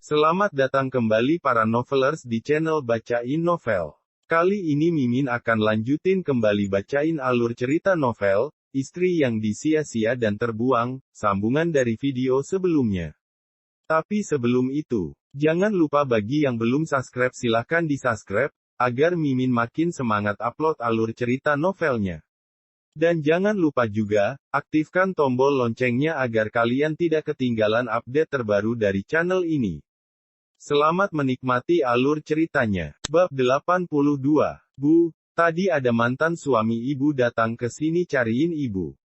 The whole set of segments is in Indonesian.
Selamat datang kembali para novelers di channel Bacain Novel. Kali ini Mimin akan lanjutin kembali bacain alur cerita novel, Istri yang Disia-sia dan Terbuang, sambungan dari video sebelumnya. Tapi sebelum itu, jangan lupa bagi yang belum subscribe silahkan di-subscribe, agar Mimin makin semangat upload alur cerita novelnya. Dan jangan lupa juga, aktifkan tombol loncengnya agar kalian tidak ketinggalan update terbaru dari channel ini. Selamat menikmati alur ceritanya. Bab 82. Bu, tadi ada mantan suami ibu datang ke sini cariin ibu.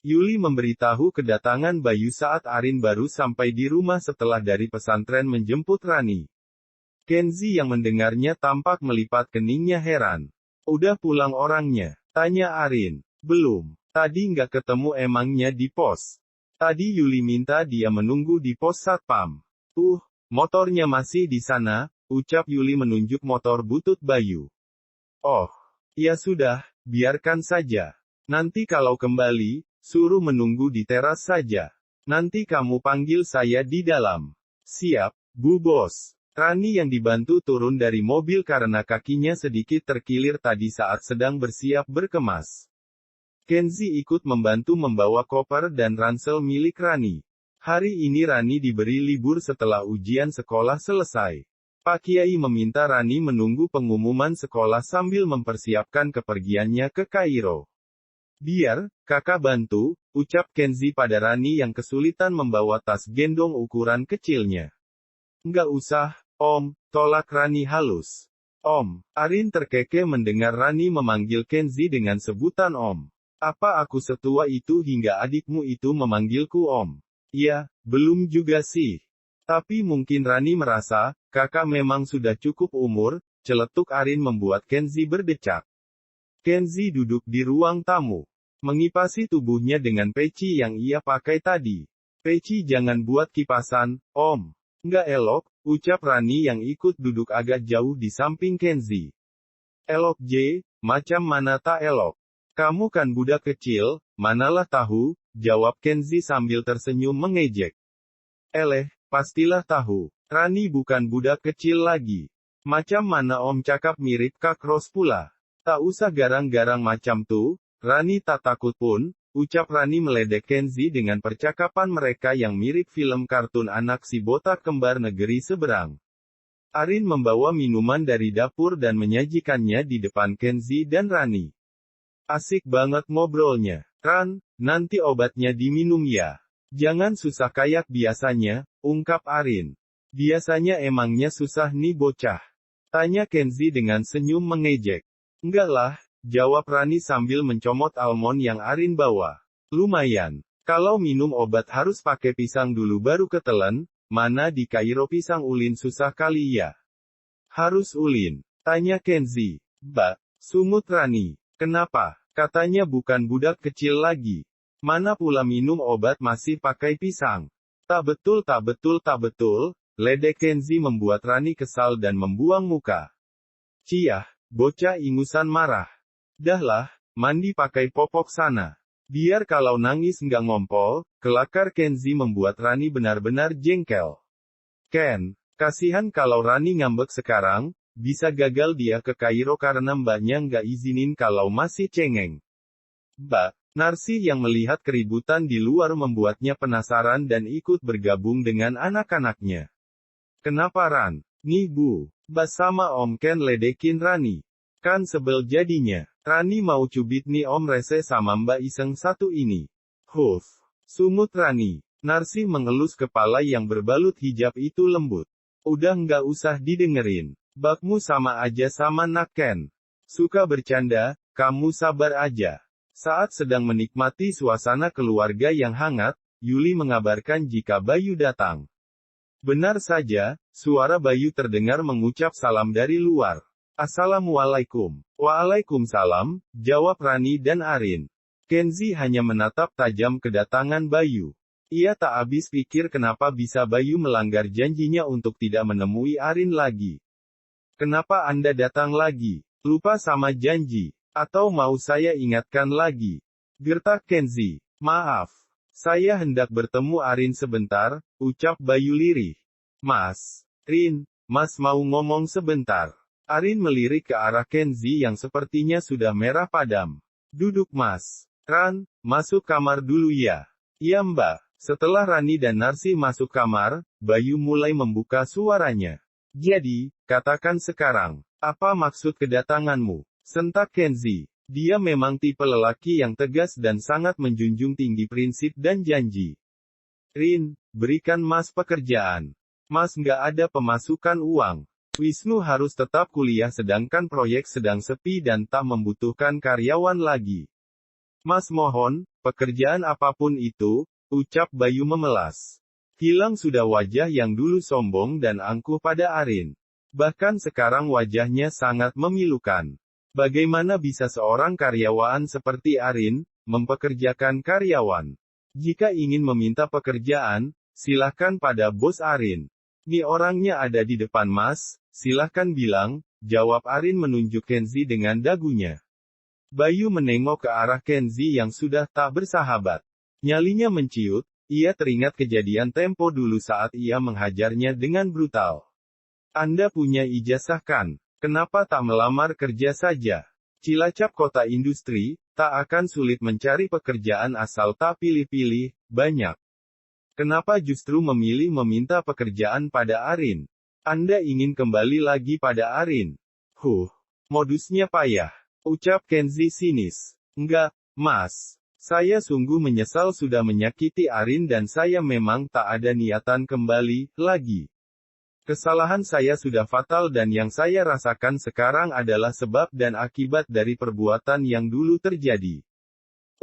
Yuli memberitahu kedatangan Bayu saat Arin baru sampai di rumah setelah dari pesantren menjemput Rani. Kenzi yang mendengarnya tampak melipat keningnya heran. Udah pulang orangnya? Tanya Arin. Belum. Tadi nggak ketemu emangnya di pos. Tadi Yuli minta dia menunggu di pos satpam. Motornya masih di sana, ucap Yuli menunjuk motor butut Bayu. Oh, ya sudah, biarkan saja. Nanti kalau kembali, suruh menunggu di teras saja. Nanti kamu panggil saya di dalam. Siap, Bu Bos. Rani yang dibantu turun dari mobil karena kakinya sedikit terkilir tadi saat sedang bersiap berkemas. Kenzi ikut membantu membawa koper dan ransel milik Rani. Hari ini Rani diberi libur setelah ujian sekolah selesai. Pak Kiai meminta Rani menunggu pengumuman sekolah sambil mempersiapkan kepergiannya ke Kairo. Biar, kakak bantu, ucap Kenzi pada Rani yang kesulitan membawa tas gendong ukuran kecilnya. Nggak usah, Om, tolak Rani halus. Om, Arin terkekeh mendengar Rani memanggil Kenzi dengan sebutan Om. Apa aku setua itu hingga adikmu itu memanggilku Om? Ya, belum juga sih. Tapi mungkin Rani merasa, kakak memang sudah cukup umur, celetuk Arin membuat Kenzi berdecak. Kenzi duduk di ruang tamu. Mengipasi tubuhnya dengan peci yang ia pakai tadi. Peci jangan buat kipasan, Om. Nggak elok, ucap Rani yang ikut duduk agak jauh di samping Kenzi. Elok macam mana tak elok? Kamu kan budak kecil, manalah tahu, jawab Kenzi sambil tersenyum mengejek. Pastilah tahu. Rani bukan budak kecil lagi. Macam mana Om cakap mirip Kak Ros pula. Tak usah garang-garang macam tuh, Rani tak takut pun, ucap Rani meledek Kenzi dengan percakapan mereka yang mirip film kartun anak si botak kembar negeri seberang. Arin membawa minuman dari dapur dan menyajikannya di depan Kenzi dan Rani. Asik banget ngobrolnya. Ran, nanti obatnya diminum ya. Jangan susah kayak biasanya, ungkap Arin. Biasanya emangnya susah nih bocah? Tanya Kenzi dengan senyum mengejek. Enggak lah, jawab Rani sambil mencomot almond yang Arin bawa. Lumayan. Kalau minum obat harus pakai pisang dulu baru ketelan, mana di Kairo pisang ulin susah kali ya? Harus ulin. Tanya Kenzi. Sungut Rani. Kenapa? Katanya bukan budak kecil lagi. Mana pula minum obat masih pakai pisang. Tak betul, ledek Kenzi membuat Rani kesal dan membuang muka. Ciah, bocah ingusan marah. Dahlah, mandi pakai popok sana. Biar kalau nangis nggak ngompol, kelakar Kenzi membuat Rani benar-benar jengkel. Ken, kasihan kalau Rani ngambek sekarang, bisa gagal dia ke Kairo karena mbaknya nggak izinin kalau masih cengeng. Narsi yang melihat keributan di luar membuatnya penasaran dan ikut bergabung dengan anak-anaknya. Kenapa Ran? Nih Bu, sama Om Ken ledekin Rani. Kan sebel jadinya. Rani mau cubit nih Om rese sama Mbak Iseng satu ini. Sungut Rani. Narsi mengelus kepala yang berbalut hijab itu lembut. Udah nggak usah didengerin. Bakmu sama aja sama nak Ken. Suka bercanda, kamu sabar aja. Saat sedang menikmati suasana keluarga yang hangat, Yuli mengabarkan jika Bayu datang. Benar saja, suara Bayu terdengar mengucap salam dari luar. Assalamualaikum. Waalaikumsalam, jawab Rani dan Arin. Kenzi hanya menatap tajam kedatangan Bayu. Ia tak habis pikir kenapa bisa Bayu melanggar janjinya untuk tidak menemui Arin lagi. Kenapa Anda datang lagi? Lupa sama janji? Atau mau saya ingatkan lagi? Gertak Kenzi. Maaf. Saya hendak bertemu Arin sebentar, ucap Bayu lirih. Mas. Rin, Mas mau ngomong sebentar. Arin melirik ke arah Kenzi yang sepertinya sudah merah padam. Duduk Mas. Ran, masuk kamar dulu ya. Iya Mbak. Setelah Rani dan Narsi masuk kamar, Bayu mulai membuka suaranya. Jadi, katakan sekarang, apa maksud kedatanganmu? Sentak Kenzi. Dia memang tipe lelaki yang tegas dan sangat menjunjung tinggi prinsip dan janji. Rin, berikan Mas pekerjaan. Mas nggak ada pemasukan uang. Wisnu harus tetap kuliah sedangkan proyek sedang sepi dan tak membutuhkan karyawan lagi. Mas mohon, pekerjaan apapun itu, ucap Bayu memelas. Hilang sudah wajah yang dulu sombong dan angkuh pada Arin. Bahkan sekarang wajahnya sangat memilukan. Bagaimana bisa seorang karyawan seperti Arin, mempekerjakan karyawan? Jika ingin meminta pekerjaan, silahkan pada bos Arin. Nih orangnya ada di depan Mas, silahkan bilang, jawab Arin menunjuk Kenzi dengan dagunya. Bayu menengok ke arah Kenzi yang sudah tak bersahabat. Nyalinya menciut, ia teringat kejadian tempo dulu saat ia menghajarnya dengan brutal. Anda punya ijazah kan? Kenapa tak melamar kerja saja? Cilacap kota industri, tak akan sulit mencari pekerjaan asal tak pilih-pilih, banyak. Kenapa justru memilih meminta pekerjaan pada Arin? Anda ingin kembali lagi pada Arin? Modusnya payah. Ucap Kenzi sinis. Enggak, Mas. Saya sungguh menyesal sudah menyakiti Arin dan saya memang tak ada niatan kembali lagi. Kesalahan saya sudah fatal dan yang saya rasakan sekarang adalah sebab dan akibat dari perbuatan yang dulu terjadi.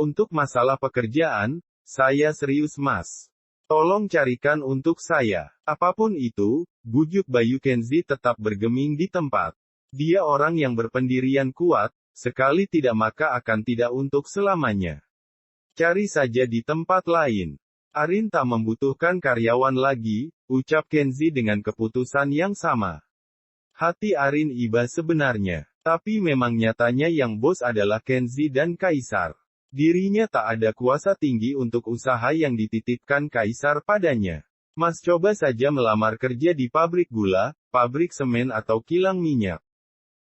Untuk masalah pekerjaan, saya serius Mas. Tolong carikan untuk saya. Apapun itu, bujuk Bayu. Kenzi tetap bergeming di tempat. Dia orang yang berpendirian kuat, sekali tidak maka akan tidak untuk selamanya. Cari saja di tempat lain. Arin tak membutuhkan karyawan lagi, ucap Kenzi dengan keputusan yang sama. Hati Arin iba sebenarnya, tapi memang nyatanya yang bos adalah Kenzi dan Kaisar. Dirinya tak ada kuasa tinggi untuk usaha yang dititipkan Kaisar padanya. Mas coba saja melamar kerja di pabrik gula, pabrik semen atau kilang minyak.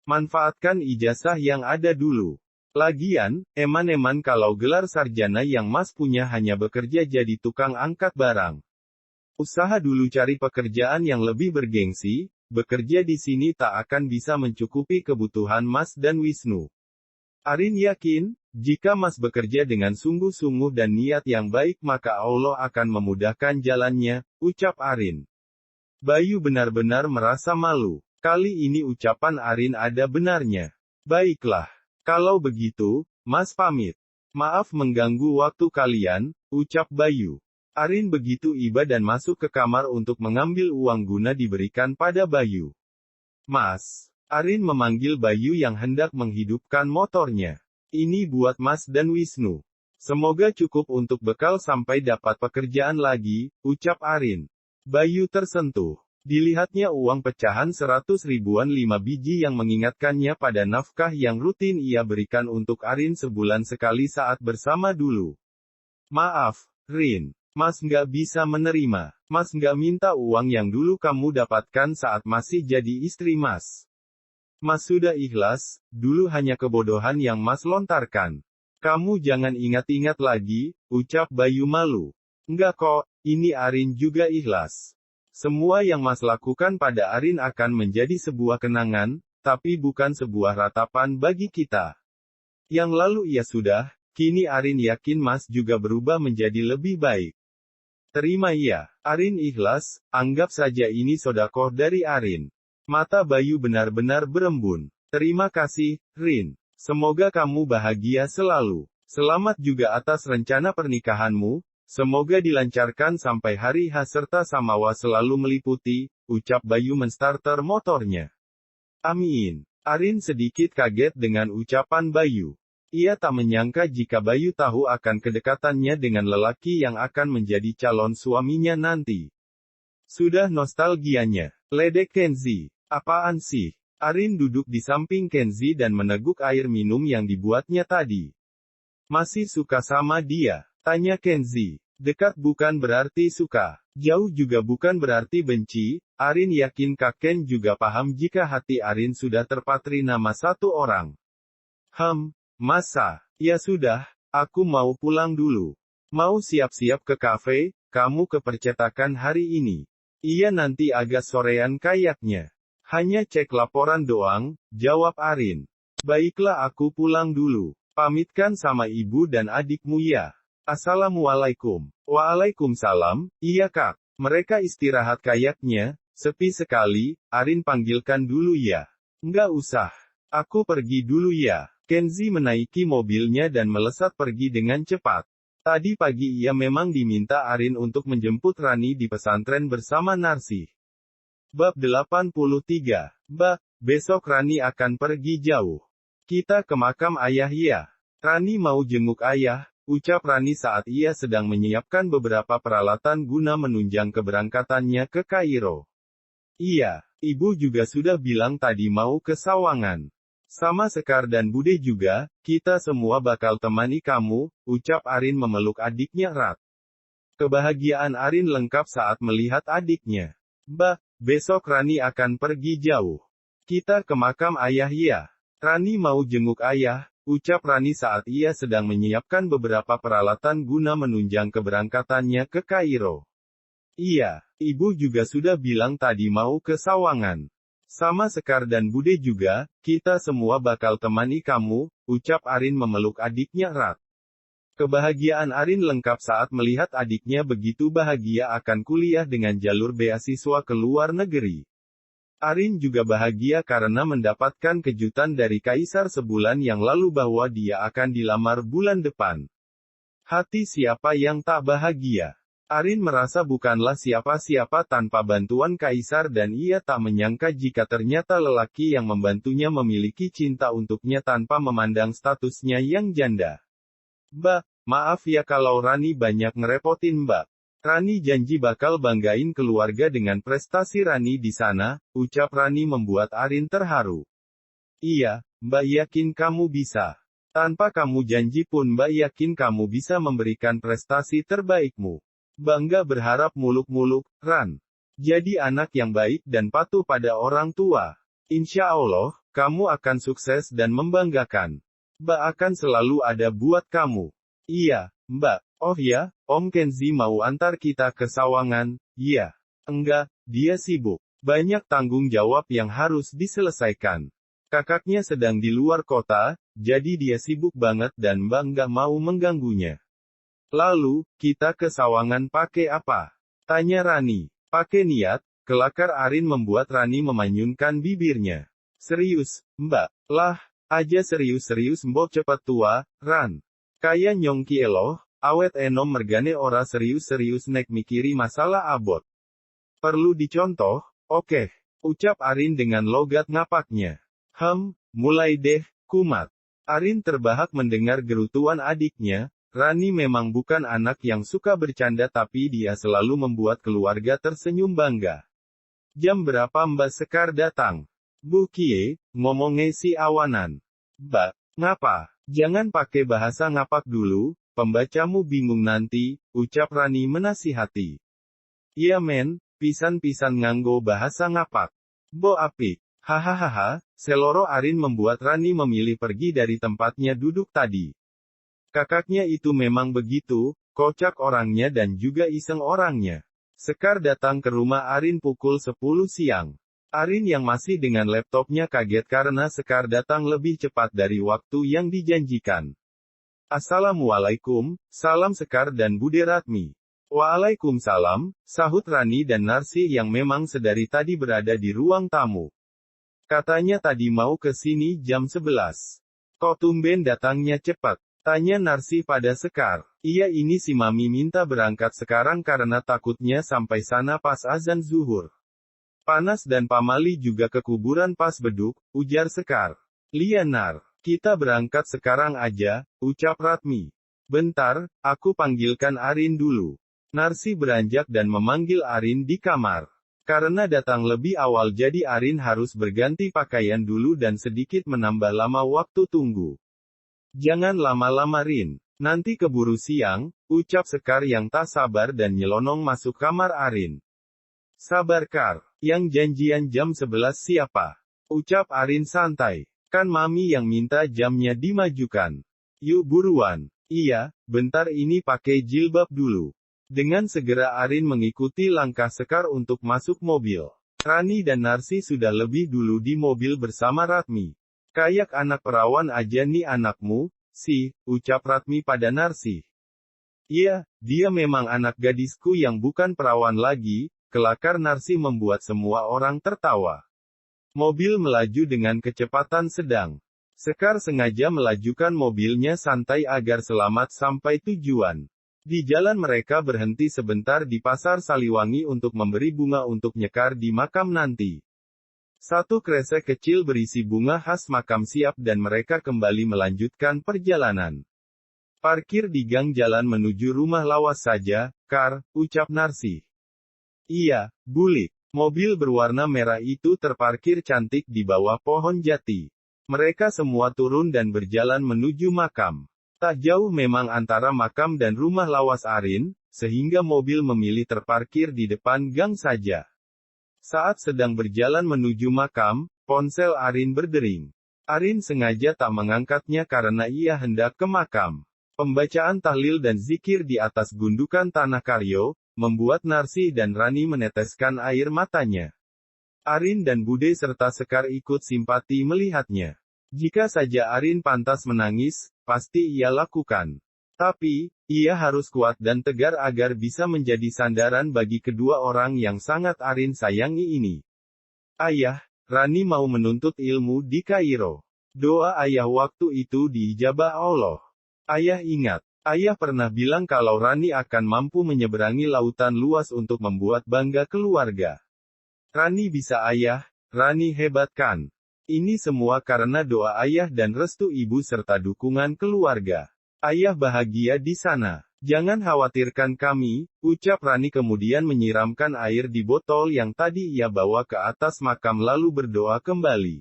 Manfaatkan ijazah yang ada dulu. Lagian, eman-eman kalau gelar sarjana yang Mas punya hanya bekerja jadi tukang angkat barang. Usaha dulu cari pekerjaan yang lebih bergengsi, bekerja di sini tak akan bisa mencukupi kebutuhan Mas dan Wisnu. Arin yakin, jika Mas bekerja dengan sungguh-sungguh dan niat yang baik maka Allah akan memudahkan jalannya, ucap Arin. Bayu benar-benar merasa malu. Kali ini ucapan Arin ada benarnya. Baiklah. Kalau begitu, Mas pamit. Maaf mengganggu waktu kalian, ucap Bayu. Arin begitu iba dan masuk ke kamar untuk mengambil uang guna diberikan pada Bayu. Mas. Arin memanggil Bayu yang hendak menghidupkan motornya. Ini buat Mas dan Wisnu. Semoga cukup untuk bekal sampai dapat pekerjaan lagi, ucap Arin. Bayu tersentuh. Dilihatnya uang pecahan 100 ribuan 5 biji yang mengingatkannya pada nafkah yang rutin ia berikan untuk Arin sebulan sekali saat bersama dulu. Maaf, Rin. Mas nggak bisa menerima. Mas nggak minta uang yang dulu kamu dapatkan saat masih jadi istri Mas. Mas sudah ikhlas, dulu hanya kebodohan yang Mas lontarkan. Kamu jangan ingat-ingat lagi, ucap Bayu malu. Enggak kok, ini Arin juga ikhlas. Semua yang Mas lakukan pada Arin akan menjadi sebuah kenangan, tapi bukan sebuah ratapan bagi kita. Yang lalu ya sudah, kini Arin yakin Mas juga berubah menjadi lebih baik. Terima ya, Arin ikhlas, anggap saja ini sedekah dari Arin. Mata Bayu benar-benar berembun. Terima kasih, Rin. Semoga kamu bahagia selalu. Selamat juga atas rencana pernikahanmu. Semoga dilancarkan sampai hari H serta Samawa selalu meliputi, ucap Bayu menstarter motornya. Amin. Arin sedikit kaget dengan ucapan Bayu. Ia tak menyangka jika Bayu tahu akan kedekatannya dengan lelaki yang akan menjadi calon suaminya nanti. Sudah nostalgianya. Ledek Kenzi. Apaan sih? Arin duduk di samping Kenzi dan meneguk air minum yang dibuatnya tadi. Masih suka sama dia? Tanya Kenzi. Dekat bukan berarti suka. Jauh juga bukan berarti benci. Arin yakin Kak Ken juga paham jika hati Arin sudah terpatri nama satu orang. Masa? Ya sudah, aku mau pulang dulu. Mau siap-siap ke kafe, kamu ke percetakan hari ini. Iya nanti agak sorean kayaknya. Hanya cek laporan doang, jawab Arin. Baiklah aku pulang dulu. Pamitkan sama ibu dan adikmu ya. Assalamualaikum. Waalaikumsalam, iya Kak. Mereka istirahat kayaknya, sepi sekali, Arin panggilkan dulu ya. Nggak usah. Aku pergi dulu ya. Kenzi menaiki mobilnya dan melesat pergi dengan cepat. Tadi pagi ia memang diminta Arin untuk menjemput Rani di pesantren bersama Narsi. Bab 83. Besok Rani akan pergi jauh. Kita ke makam ayah ya. Rani mau jenguk ayah, ucap Rani saat ia sedang menyiapkan beberapa peralatan guna menunjang keberangkatannya ke Kairo. Iya, ibu juga sudah bilang tadi mau ke Sawangan. Sama Sekar dan Bude juga, kita semua bakal temani kamu, ucap Arin memeluk adiknya erat. Kebahagiaan Arin lengkap saat melihat adiknya. Besok Rani akan pergi jauh. Kita ke makam ayah ya. Rani mau jenguk ayah, ucap Rani saat ia sedang menyiapkan beberapa peralatan guna menunjang keberangkatannya ke Kairo. Iya, ibu juga sudah bilang tadi mau ke Sawangan. Sama Sekar dan Bude juga, kita semua bakal temani kamu, ucap Arin memeluk adiknya erat. Kebahagiaan Arin lengkap saat melihat adiknya begitu bahagia akan kuliah dengan jalur beasiswa ke luar negeri. Arin juga bahagia karena mendapatkan kejutan dari Kaisar sebulan yang lalu bahwa dia akan dilamar bulan depan. Hati siapa yang tak bahagia? Arin merasa bukanlah siapa-siapa tanpa bantuan Kaisar dan ia tak menyangka jika ternyata lelaki yang membantunya memiliki cinta untuknya tanpa memandang statusnya yang janda. Maaf ya kalau Rani banyak ngerepotin Mbak. Rani janji bakal banggain keluarga dengan prestasi Rani di sana, ucap Rani membuat Arin terharu. Iya, Mbak yakin kamu bisa. Tanpa kamu janji pun Mbak yakin kamu bisa memberikan prestasi terbaikmu. Bangga berharap muluk-muluk, Ran. Jadi anak yang baik dan patuh pada orang tua. Insya Allah, kamu akan sukses dan membanggakan. Mbak akan selalu ada buat kamu. Iya, Mbak. Oh ya, Om Kenzi mau antar kita ke Sawangan. Iya. Enggak, dia sibuk. Banyak tanggung jawab yang harus diselesaikan. Kakaknya sedang di luar kota, jadi dia sibuk banget dan Mbak nggak mau mengganggunya. Lalu, kita ke Sawangan pakai apa? Tanya Rani. Pakai niat, kelakar Arin membuat Rani memanyunkan bibirnya. Serius, Mbak. Lah, aja serius-serius mbok cepat tua, Ran. Kaya nyongki eloh. Awet enom mergane ora serius-serius nek mikiri masalah abot. Perlu dicontoh? Oke. Ucap Arin dengan logat ngapaknya. Mulai deh, kumat. Arin terbahak mendengar gerutuan adiknya. Rani memang bukan anak yang suka bercanda tapi dia selalu membuat keluarga tersenyum bangga. Jam berapa Mbak Sekar datang? Bu Kie, ngomongnya si awanan. Mbak, ngapa? Jangan pakai bahasa ngapak dulu. Pembacamu bingung nanti, ucap Rani menasihati. Iya men, pisan-pisan nganggo bahasa ngapak. Bo apik. Hahaha, seloro Arin membuat Rani memilih pergi dari tempatnya duduk tadi. Kakaknya itu memang begitu, kocak orangnya dan juga iseng orangnya. Sekar datang ke rumah Arin pukul 10 siang. Arin yang masih dengan laptopnya kaget karena Sekar datang lebih cepat dari waktu yang dijanjikan. Assalamualaikum, salam Sekar dan Bude Ratmi. Waalaikumsalam, sahut Rani dan Narsi yang memang sedari tadi berada di ruang tamu. Katanya tadi mau ke sini jam 11. Kok tumben datangnya cepat? Tanya Narsi pada Sekar. Iya ini si Mami minta berangkat sekarang karena takutnya sampai sana pas azan zuhur. Panas dan pamali juga ke kuburan pas beduk, ujar Sekar. Lianar. Kita berangkat sekarang aja, ucap Ratmi. Bentar, aku panggilkan Arin dulu. Narsi beranjak dan memanggil Arin di kamar. Karena datang lebih awal jadi Arin harus berganti pakaian dulu dan sedikit menambah lama waktu tunggu. Jangan lama-lama Rin. Nanti keburu siang, ucap Sekar yang tak sabar dan nyelonong masuk kamar Arin. Sabar Kar, yang janjian jam 11 siapa? Ucap Arin santai. Kan Mami yang minta jamnya dimajukan. Yuk buruan. Iya, bentar ini pakai jilbab dulu. Dengan segera Arin mengikuti langkah Sekar untuk masuk mobil. Rani dan Narsi sudah lebih dulu di mobil bersama Ratmi. Kayak anak perawan aja nih anakmu, sih, ucap Ratmi pada Narsi. Iya, dia memang anak gadisku yang bukan perawan lagi, kelakar Narsi membuat semua orang tertawa. Mobil melaju dengan kecepatan sedang. Sekar sengaja melajukan mobilnya santai agar selamat sampai tujuan. Di jalan mereka berhenti sebentar di pasar Saliwangi untuk memberi bunga untuk nyekar di makam nanti. Satu kresek kecil berisi bunga khas makam siap dan mereka kembali melanjutkan perjalanan. Parkir di gang jalan menuju rumah lawas saja, Kar, ucap Narsi. Iya, bulik. Mobil berwarna merah itu terparkir cantik di bawah pohon jati. Mereka semua turun dan berjalan menuju makam. Tak jauh memang antara makam dan rumah lawas Arin, sehingga mobil memilih terparkir di depan gang saja. Saat sedang berjalan menuju makam, ponsel Arin berdering. Arin sengaja tak mengangkatnya karena ia hendak ke makam. Pembacaan tahlil dan zikir di atas gundukan tanah Karyo, membuat Narsi dan Rani meneteskan air matanya. Arin dan Bude serta Sekar ikut simpati melihatnya. Jika saja Arin pantas menangis, pasti ia lakukan. Tapi, ia harus kuat dan tegar agar bisa menjadi sandaran bagi kedua orang yang sangat Arin sayangi ini. Ayah, Rani mau menuntut ilmu di Kairo. Doa ayah waktu itu diijabah Allah. Ayah ingat. Ayah pernah bilang kalau Rani akan mampu menyeberangi lautan luas untuk membuat bangga keluarga. Rani bisa ayah, Rani hebat kan? Ini semua karena doa ayah dan restu ibu serta dukungan keluarga. Ayah bahagia di sana. Jangan khawatirkan kami, ucap Rani kemudian menyiramkan air di botol yang tadi ia bawa ke atas makam lalu berdoa kembali.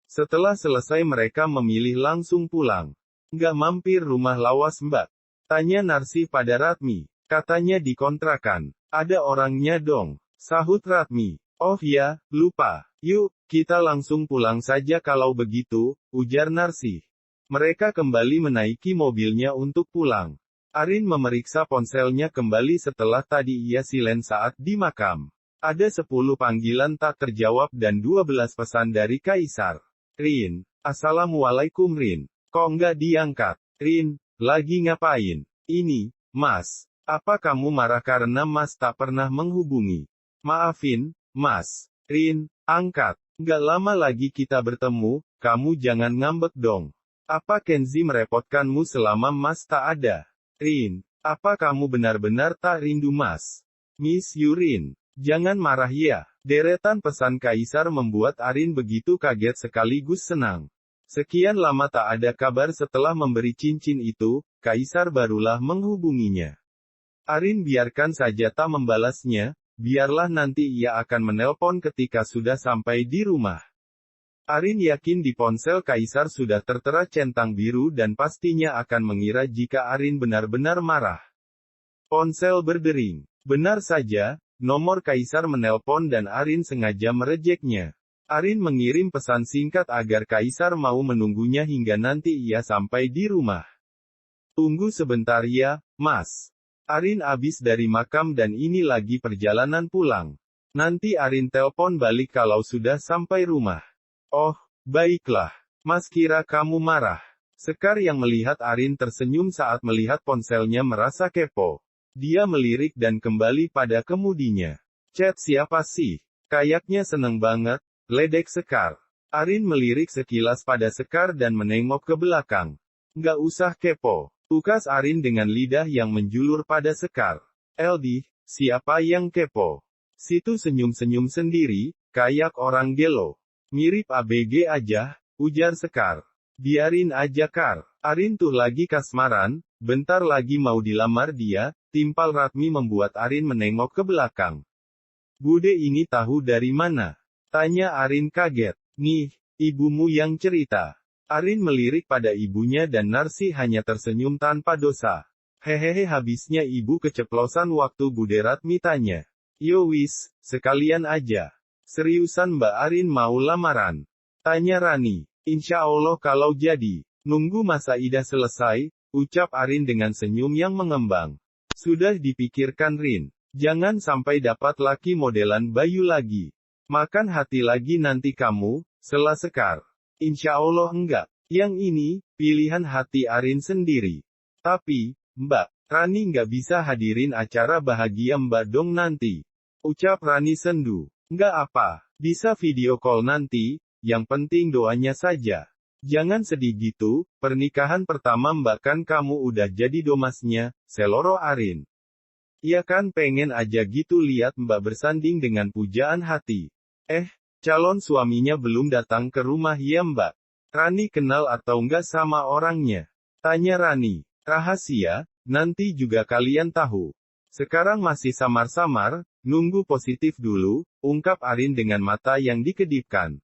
Setelah selesai mereka memilih langsung pulang. Nggak mampir rumah lawas Mbak? Tanya Narsi pada Ratmi. Katanya di kontrakan. Ada orangnya dong. Sahut Ratmi. Oh ya, lupa. Yuk, kita langsung pulang saja kalau begitu, ujar Narsi. Mereka kembali menaiki mobilnya untuk pulang. Arin memeriksa ponselnya kembali setelah tadi ia silen saat di makam. Ada 10 panggilan tak terjawab dan 12 pesan dari Kaisar. Rin. Assalamualaikum Rin. Kok nggak diangkat? Rin, lagi ngapain? Ini, Mas. Apa kamu marah karena Mas tak pernah menghubungi? Maafin, Mas. Rin, angkat. Nggak lama lagi kita bertemu, kamu jangan ngambek dong. Apa Kenzi merepotkanmu selama Mas tak ada? Rin, apa kamu benar-benar tak rindu Mas? Miss you Rin. Jangan marah ya. Deretan pesan Kaisar membuat Arin begitu kaget sekaligus senang. Sekian lama tak ada kabar setelah memberi cincin itu, Kaisar barulah menghubunginya. Arin biarkan saja tak membalasnya, biarlah nanti ia akan menelpon ketika sudah sampai di rumah. Arin yakin di ponsel Kaisar sudah tertera centang biru dan pastinya akan mengira jika Arin benar-benar marah. Ponsel berdering. Benar saja, nomor Kaisar menelpon dan Arin sengaja merejeknya. Arin mengirim pesan singkat agar Kaisar mau menunggunya hingga nanti ia sampai di rumah. Tunggu sebentar ya, Mas. Arin abis dari makam dan ini lagi perjalanan pulang. Nanti Arin telpon balik kalau sudah sampai rumah. Oh, baiklah. Mas kira kamu marah. Sekar yang melihat Arin tersenyum saat melihat ponselnya merasa kepo. Dia melirik dan kembali pada kemudinya. Chat siapa sih? Kayaknya seneng banget. Ledek Sekar. Arin melirik sekilas pada Sekar dan menengok ke belakang. Nggak usah kepo. Ukas Arin dengan lidah yang menjulur pada Sekar. Eldi, siapa yang kepo? Situ senyum-senyum sendiri, kayak orang gelo. Mirip ABG aja, ujar Sekar. Biarin aja Kar. Arin tuh lagi kasmaran, bentar lagi mau dilamar dia, timpal Ratmi membuat Arin menengok ke belakang. Bude ini tahu dari mana? Tanya Arin kaget. Nih, ibumu yang cerita. Arin melirik pada ibunya dan Narsi hanya tersenyum tanpa dosa. Hehehe, habisnya ibu keceplosan waktu Bude Ratmi tanya. Yo wis, sekalian aja. Seriusan Mbak Arin mau lamaran? Tanya Rani. Insya Allah kalau jadi. Nunggu masa idah selesai, ucap Arin dengan senyum yang mengembang. Sudah dipikirkan Rin. Jangan sampai dapat laki modelan Bayu lagi. Makan hati lagi nanti kamu, sela Sekar. Insya Allah enggak. Yang ini, pilihan hati Arin sendiri. Tapi, Mbak, Rani nggak bisa hadirin acara bahagia Mbak dong nanti. Ucap Rani sendu. Nggak apa, bisa video call nanti, yang penting doanya saja. Jangan sedih gitu, pernikahan pertama Mbak kan kamu udah jadi domasnya, seloro Arin. Iya kan pengen aja gitu lihat Mbak bersanding dengan pujaan hati. Calon suaminya belum datang ke rumah ya Mbak. Rani kenal atau enggak sama orangnya? Tanya Rani. Rahasia, nanti juga kalian tahu. Sekarang masih samar-samar, nunggu positif dulu, ungkap Arin dengan mata yang dikedipkan.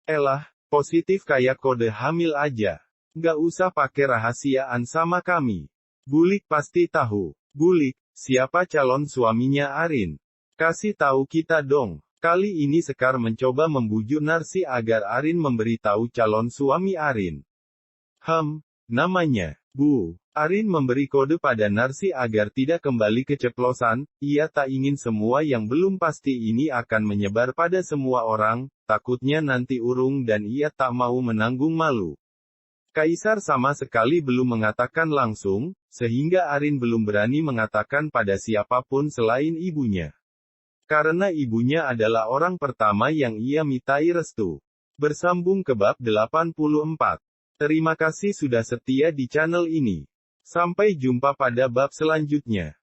Elah, positif kayak kode hamil aja. Nggak usah pakai rahasiaan sama kami. Bulik pasti tahu. Bulik, siapa calon suaminya Arin? Kasih tahu kita dong. Kali ini Sekar mencoba membujuk Narsi agar Arin memberitahu calon suami Arin. Namanya, Bu. Arin memberi kode pada Narsi agar tidak kembali keceplosan, ia tak ingin semua yang belum pasti ini akan menyebar pada semua orang, takutnya nanti urung dan ia tak mau menanggung malu. Kaisar sama sekali belum mengatakan langsung, sehingga Arin belum berani mengatakan pada siapapun selain ibunya. Karena ibunya adalah orang pertama yang ia mintai restu. Bersambung ke bab 84. Terima kasih sudah setia di channel ini. Sampai jumpa pada bab selanjutnya.